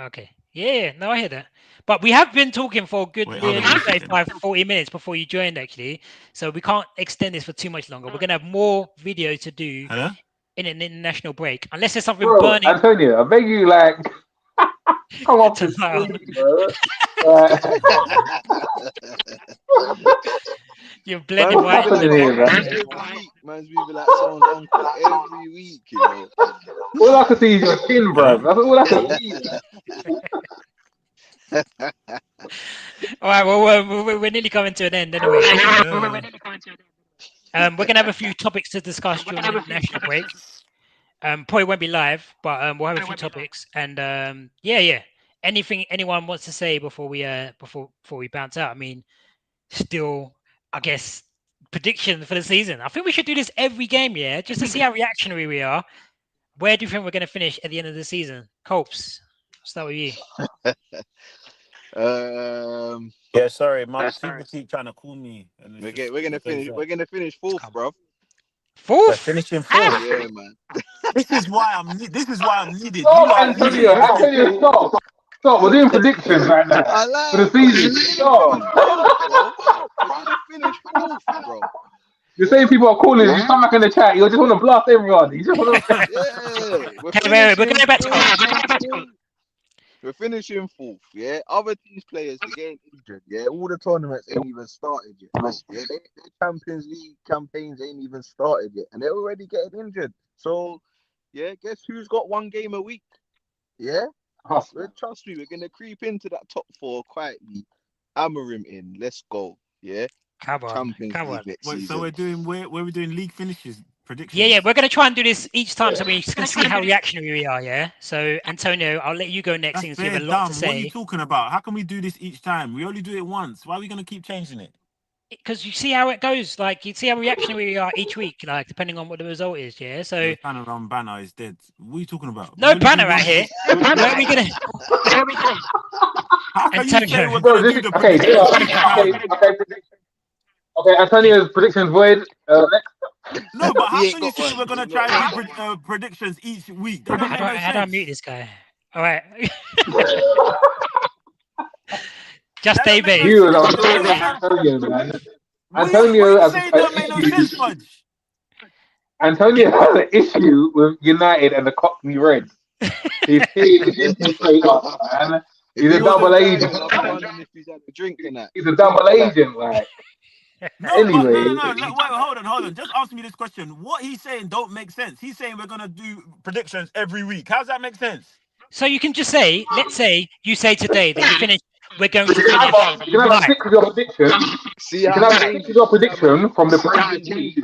Okay. Yeah, no, I hear that. But we have been talking for a good Wait, hold on a 35, 40 minutes before you joined, actually. So we can't extend this for too much longer. We're going to have more video to do Hello? in an international break. Unless there's something bro, burning. Antonio, I beg you, like, come off the Tomorrow. screen, bro. You're blending What's white. happening here, man? Every week, man's moving like someone's uncle. Every week, you know. All I can see is your chin, bro. That's all I can see. All right, well, we're nearly coming to an end anyway. We're going to have a few topics to discuss during the international break. Probably won't be live, but we'll have a few topics. And yeah. Anything anyone wants to say before we bounce out? I mean, still, I guess, prediction for the season. I think we should do this every game, yeah, just to see how reactionary we are. Where do you think we're going to finish at the end of the season? Culps, I'll start with you. Yeah, sorry, my people keep trying to call me. And we're gonna finish fourth, bro. We're Fourth? finishing fourth. Yeah, man. This is why I'm needed. You Stop, lot are Antonio. needed. Antonio, stop. Stop. We're doing predictions right now I for the like. season. Stop. Bro. We're gonna finish fourth, bro. You're saying people are calling. You come back in the chat. You just want to blast everyone. You just want to. Yeah, we're Okay, wait, we're going back to fourth. We're finishing fourth, yeah. Other teams' players, they're getting injured, yeah. All the tournaments ain't even started yet. Yeah, their Champions League campaigns ain't even started yet, and they're already getting injured. So, yeah, guess who's got one game a week? Yeah, trust me, we're gonna creep into that top four quietly. Amorim in, let's go, yeah. Come on, Champions come League on. next Wait, season. so we're doing where we're doing league finishes predictions. Yeah, we're going to try and do this each time so we can see how reactionary we are, yeah? So, Antonio, I'll let you go next That's since you have very a lot dumb. to What are you say. talking about? How can we do this each time? We only do it once. Why are we going to keep changing it? Because you see how it goes. Like, you see how reactionary we are each week, like, depending on what the result is, yeah? So, The kind of run banner is dead. What are you talking about? no banner right here. Where are we going to... How can you say we're Bro, going to do the predictions each time? Okay, Antonio's predictions void. No, but how He ain't can you got say one. we're going to He's try not and do predictions each week? That don't How make no do I mute sense. this guy? All right. Just That don't Dave make no Mate. You sense. are The only sense. Antonio, man. What Antonio are you has saying an don't make no issue. sense, Fudge? Antonio has an issue with United and the Cockney Reds. He's straight up, man. If He's he a double wasn't agent. driving, I'll be wondering if he's had a drink tonight. He's a double agent, like. No, but Anyway, no. Look, wait, hold on. Just answer me this question. What he's saying don't make sense. He's saying we're gonna do predictions every week. How's that make sense? So you can just say, let's say you say today that we're going to you can finish have a ninth. stick with your prediction. See You can how have a stick with your prediction from the previous week.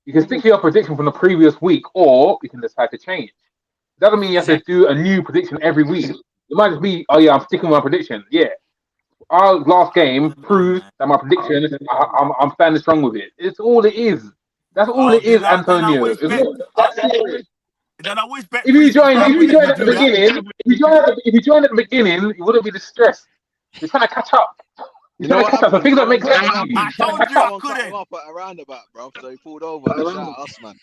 You can stick to your prediction from the previous week, or you can decide to change. It doesn't mean you have to do a new prediction every week. It might just be, oh yeah, I'm sticking with my prediction. Yeah. Our last game proves that my prediction, I'm standing strong with it. It's all it is. That's all Oh, it is, then I Antonio. always It's bet. not that serious. Then I always bet If you join, if you 365 join you at the do that. beginning, if you join at the beginning, you wouldn't be distressed. You're trying to catch up. You know what So happened? things don't make sense to you. I told you I Someone cut him couldn't. up at a roundabout, bro. So he pulled over to shout at us, man.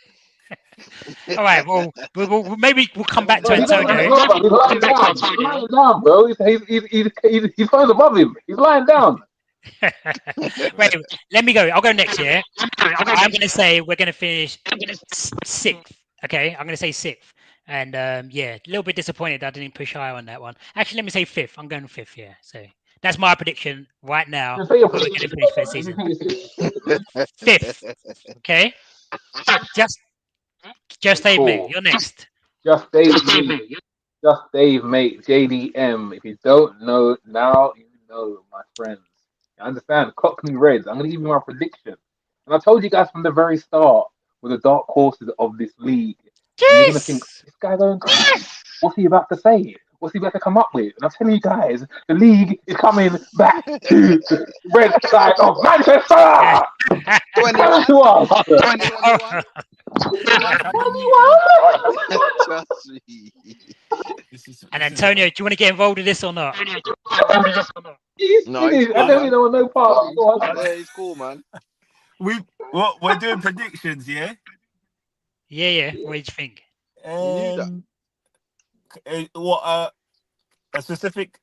All right. Well, maybe we'll come back to Bro, he's Antonio. lying down. He's lying down, bro. He's phone's above him. He's lying down. Wait, let me go. I'll go next year. I'm going to say we're going to finish sixth. Okay, I'm going to say sixth. And yeah, a little bit disappointed that I didn't push higher on that one. Actually, let me say fifth. I'm going fifth. Yeah, so that's my prediction right now. Just say your Where we're going to finish for the season. prediction. Fifth. Okay. Just Dave, mate. You're next. Just Dave, mate. JDM. If you don't know now, you know, my friends. You understand? Cockney Reds. I'm gonna give you my prediction. And I told you guys from the very start, we're the dark horses of this league. And you're gonna think, Jeez. this guy going, what's he about to say? What's he about to come up with? And I'm telling you guys, the league is coming back to the red side of Manchester. 21. 21. Trust me. And Antonio, do you want to get involved with this or not? No, he's cool, I don't man. know no part. Yeah, he's cool, man. We're doing predictions, yeah. Yeah. What do you think? What a specific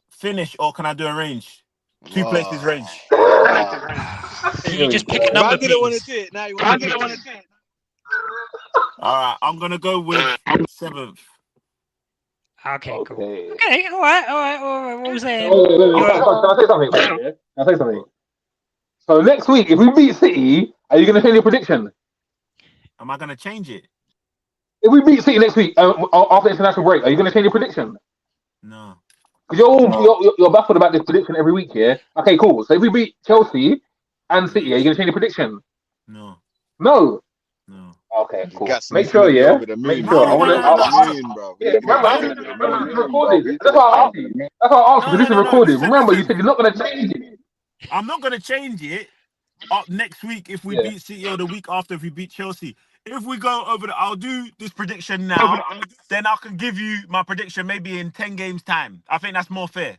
finish, or can I do a range? Two places range. Can you just pick a number, I didn't want to please? do it. Now you want to do it. All right, I'm gonna go with seventh. Okay, cool. Okay. Okay, all right. What was that? I'll say something. So next week, if we beat City, are you going to change your prediction? Am I gonna change it? If we beat City next week after international break, are you going to change your prediction? No. Because you're baffled about this prediction every week, yeah? Okay, cool. So if we beat Chelsea and City, are you going to change your prediction? No. No. No. Okay, cool. Gas Make is sure, gonna be yeah. over the Make moon, sure. bro. I He's want over to. the moon, bro. Yeah, He's gonna be over remember, the this is moon, bro. recorded. That's why I asked you. That's why I asked you. Because this is recorded. Listen, Remember, you listen. said you're not going to change it. I'm not gonna change it up next week if we beat City, or the week after if we beat Chelsea. If we go over I'll do this prediction now. Then I can give you my prediction maybe in 10 games time. I think that's more fair.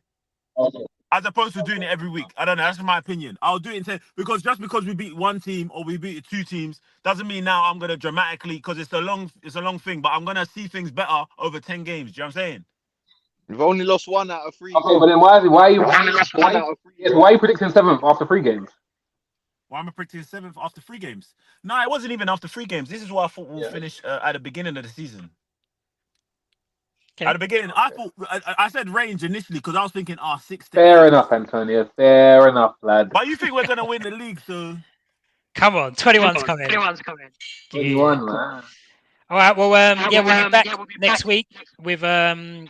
as opposed to doing it every week. I don't know. That's my opinion. I'll do it because just because we beat one team or we beat 2 teams doesn't mean now I'm gonna dramatically, because it's a long thing. But I'm gonna see things better over 10 games. Do you know what I'm saying? We've only lost 1 out of 3. Okay, but then why are you predicting 7th after 3 games? Why am I predicting 7th after 3 games? No, it wasn't even after 3 games. This is what I thought we'll finish at the beginning of the season. Okay. At the beginning, I thought I said range initially because I was thinking, 6 to 8. Fair enough, Antonio. Fair enough, lad. But you think we're gonna win the league, so come on, 21's coming. 21, man. All right, well, we'll be back next week with it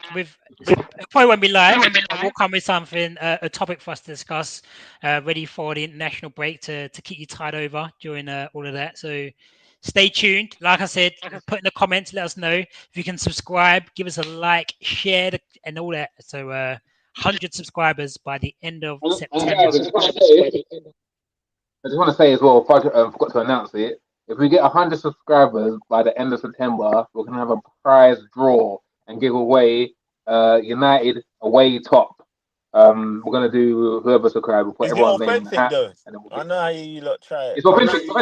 probably won't be live. We'll come with something, a topic for us to discuss, ready for the international break to keep you tied over during all of that. So stay tuned. Like I said, put in the comments, let us know if you can subscribe, give us a like, share, and all that. So 100 subscribers by the end of September. I just want to say as well, I forgot to announce it. If we get 100 subscribers by the end of September, we're going to have a prize draw and give away United away top. We're going to do whoever subscribes. We'll put everyone's name in the hat. And I know how you lot try it. It's authentic. So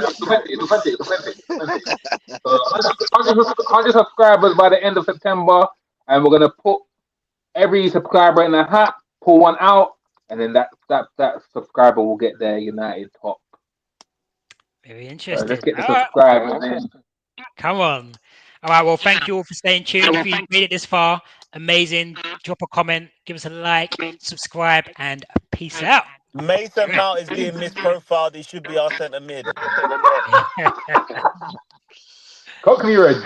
100 subscribers by the end of September, and we're going to put every subscriber in a hat, pull one out, and then that subscriber will get their United top. Very interesting. Let's get the subscribers in. Come on. All right, well, thank you all for staying tuned. If you made it this far, amazing. Drop a comment, give us a like, subscribe, and peace out. Mason Mount is being misprofiled. He should be our centre mid. Cockney Red.